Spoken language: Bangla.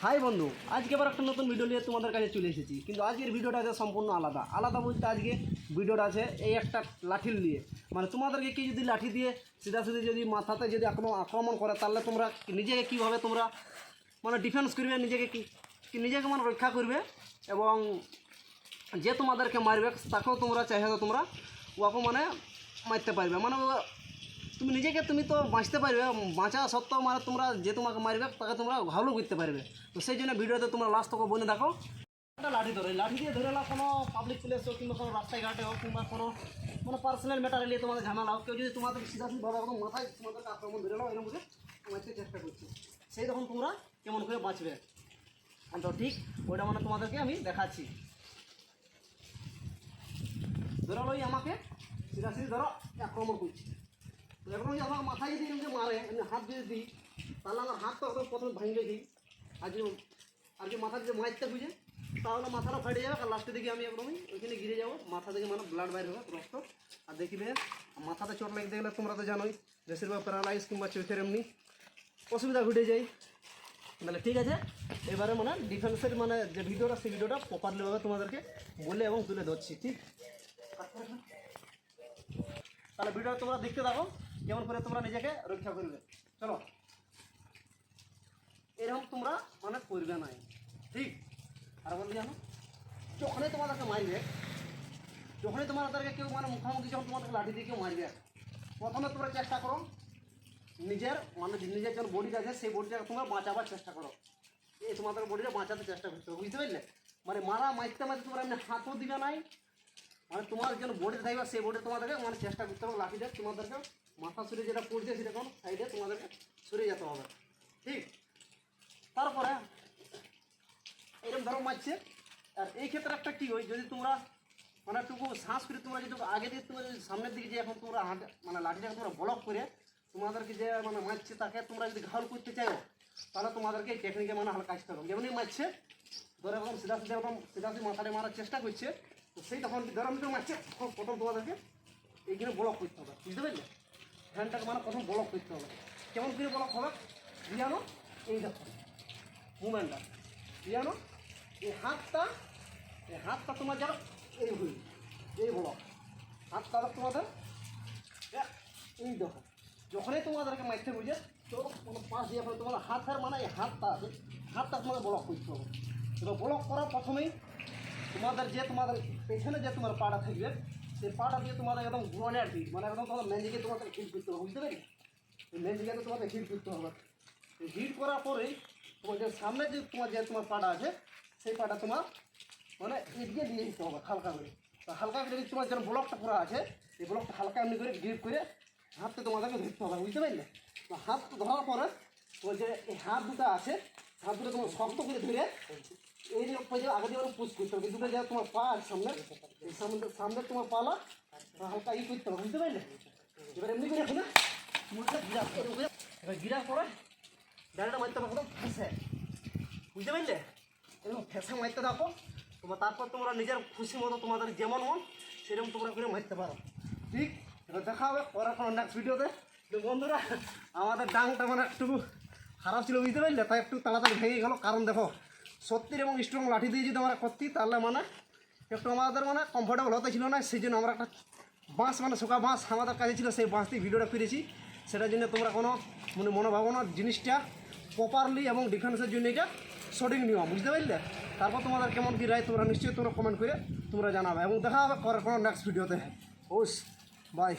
হাই বন্ধু, আজকে আবার একটা নতুন ভিডিও নিয়ে তোমাদের কাছে চলে এসেছি। কিন্তু আজকের ভিডিওটা আছে সম্পূর্ণ আলাদা বলতে আজকে ভিডিওটা আছে এই একটা লাঠির নিয়ে। মানে তোমাদেরকে কি যদি লাঠি দিয়ে সিধাসিধি যদি মাথাতে যদি আক্রমণ করে, তাহলে তোমরা নিজেকে কীভাবে তোমরা মানে ডিফেন্স করবে, নিজেকে মানে রক্ষা করবে, এবং যে তোমাদেরকে মারবে তাকেও তোমরা চাইলে তোমরা ওকে মানে মারতে পারবে। মানে তুমি তো বাঁচতে পারবে, বাঁচা সত্ত্বেও মানে তোমরা যে তোমাকে মারবে তাকে তোমরা ঘাউলও করতে পারবে। তো সেই জন্য ভিডিওতে তোমরা লাস্ট তখন বলে দেখো। একটা লাঠি দিয়ে ধরে নাও, কোনো পাবলিক প্লেস হোক কিংবা কোনো রাস্তায় ঘাটে হোক কিংবা কোনো পার্সোনাল ম্যাটারে নিয়ে তোমাদের ঝামেলা হোক, কেউ যদি তোমাদের সিধাসিধাভাবে একদম মাথায় তোমাদেরকে আক্রমণ ধরে নাও, এরকম করে মারতে চেষ্টা করছি, সেই তখন তোমরা কেমন করে বাঁচবে। তো ঠিক ওইটা মানে তোমাদেরকে আমি দেখাচ্ছি। ধরো ওই আমাকে সিধাসিধি ধরো আক্রমণ করছি, তো এখন যদি আমার মাথায় যদি এরকম মারে, হাত যদি দিই, তাহলে আমার হাত তো একদম প্রথমে ভাঙিয়ে দিই। আর যে মাথা যদি মারতে বুঝে, তাহলে মাথাটা ফাটে যাবে, আর লাস্টের দিকে আমি একদমই ওইখানে গিরে যাবো, মাথা থেকে মানে ব্লাড বাইর হবে, রক্ত। আর দেখবে মাথাতে চোট লাগতে গেলে তোমরা তো জানোই বেশিরভাগ প্যারালাইজ কিংবা চোখের এমনি অসুবিধা ঘটে যায়। তাহলে ঠিক আছে, এবারে মানে ডিফেন্সের মানে যে ভিডিওটা, সেই ভিডিওটা প্রপারলিভাবে তোমাদেরকে বলে এবং তুলে ধরছি। ঠিক, তাহলে ভিডিও তোমরা দেখতে থাকো কেমন করে তোমরা নিজেকে রক্ষা করবে। চলো, এরকম তোমরা মানে করবে না, ঠিক। আর বলতে জানো, যখনই তোমাদেরকে মারবে, যখনই তোমাদেরকে কেউ মানে মুখোমুখি যখন তোমাদেরকে লাঠি দিয়ে কেউ মারবে, প্রথমে তোমরা চেষ্টা করো নিজের যেন বডিটা আছে সেই বডিটাকে তোমরা বাঁচাবার চেষ্টা করো। এই তোমাদের বডিটা বাঁচাতে চেষ্টা করতে হবে, বুঝতে পারলে? মানে মারতে তোমরা এমনি হাতও দিবে নাই, মানে তোমার যেন বডিতে থাকবে সেই বডি তোমাদেরকে মানে চেষ্টা করতে হবে লাঠিটা তোমাদেরকে মাথা সরে যেটা পড়ছে সেটা কোন সাইডে তোমাদেরকে সরে যেতে হবে, ঠিক। তারপরে এরকম ধরো মারছে। আর এই ক্ষেত্রে একটা কী হয়, যদি তোমরা মানে একটু শ্বাস করে তোমরা যদি আগে দিয়ে তোমরা যদি সামনের দিকে যে এখন তোমরা হাতে মানে লাঠিটাকে তোমরা ব্লক করে তোমাদেরকে যে মানে মারছে তাকে তোমরা যদি ঘাউল করতে চাও, তাহলে তোমাদেরকে এই টেকনিকে মানে হালকা আসতে হবে। যেমনই মারছে ধরে একদম সিধাসিধি মাথাটা মারার চেষ্টা করছে, তো সেই তখন ধরো আমি তো মারছে, প্রথম তোমাদেরকে এইখানে ব্লক করতে হবে, বুঝতে পারলে? হ্যান্ডটাকে মানে প্রথম ব্লক করতে হবে। কেমন করে ব্লক হবে জানো? এই দেখো মুভমেন্টটা জানো, এই হাতটা তোমার যেন এই হই, এই ব্লক হাতটা তোমাদের এই দেখো। যখনই তোমাদেরকে মারতে বুঝে তো মানে পাশ দিয়ে তোমাদের হাতের মানে এই হাতটা আছে, হাতটা তোমাদের ব্লক করতে হবে। এবার ব্লক করার প্রথমেই তোমাদের পেছনে যে তোমার পাটা থাকবে, সেই পাটা দিয়ে তোমাদের একদম গ্রোনের হিট মানে একদম তোমাদের মেনজিকে তোমাদের হিট করতে হবে, বুঝতে পারি? এই মেনজিকে তোমাদের হিট করতে হবে। হিট করার পরেই তোমার যে সামনে যে তোমার পাটা আছে সেই পাটা তোমার মানে এদিকে দিয়ে দিতে হবে হালকা করে। তো হালকা করে যদি তোমার যেন ব্লকটা করা আছে, এই ব্লকটা হালকা এমনি করে গ্রিপ করে হাতটা তোমাদেরকে ধরতে হবে, বুঝতে পারলে? তো হাত ধরার পরে তোমার যে এই হাত দুটো আছে, হাত দুটো তোমার শক্ত করে ধরে এই যে আগে দিয়ে পুশ করতে হবে। দুটো যা তোমার পা আছে সামনে তোমার পালা হালকা করতে হবে, বুঝতে পারলে? এবার এমনি করে এখন মুখটা এবার গিরার পরে ডাইরেক্ট মারতে হবে একদম ফেঁসে, বুঝতে পারলে? এরকম ফেঁসে মারতে থাকো তারপর তোমরা নিজের খুশি মতো তোমাদের যেমন মন সেরকম তোমরা করে মারতে পারো, ঠিক। এবার দেখা হবে পরে কোনো নেক্সট ভিডিওতে। তো বন্ধুরা, আমাদের ডাংটা মানে একটু খারাপ ছিল, বুঝতে পারলে? তাই একটু তাড়াতাড়ি ভেঙে গেল। কারণ দেখো, সত্যির এবং স্ট্রং লাঠি দিয়ে যদি আমরা করতি তাহলে মানে একটু আমাদের মানে কমফোর্টেবল হতে ছিল না। সেই জন্য আমরা একটা বাঁশ মানে শোকা বাঁশ আমাদের কাছে ছিল, সেই বাঁশ দিয়ে ভিডিওটা করেছি। সেটার জন্য তোমরা কোনো মনোভাবনা জিনিসটা প্রপারলি এবং ডিফেন্সের জন্য এটা সঠিক নিয়ম, বুঝতে পারলে? তারপর তোমাদের কেমন কী রায় তোমরা নিশ্চয়ই তোমরা কমেন্ট করে তোমরা জানাবে, এবং দেখা হবে কোনো নেক্সট ভিডিওতে। ওস বাই।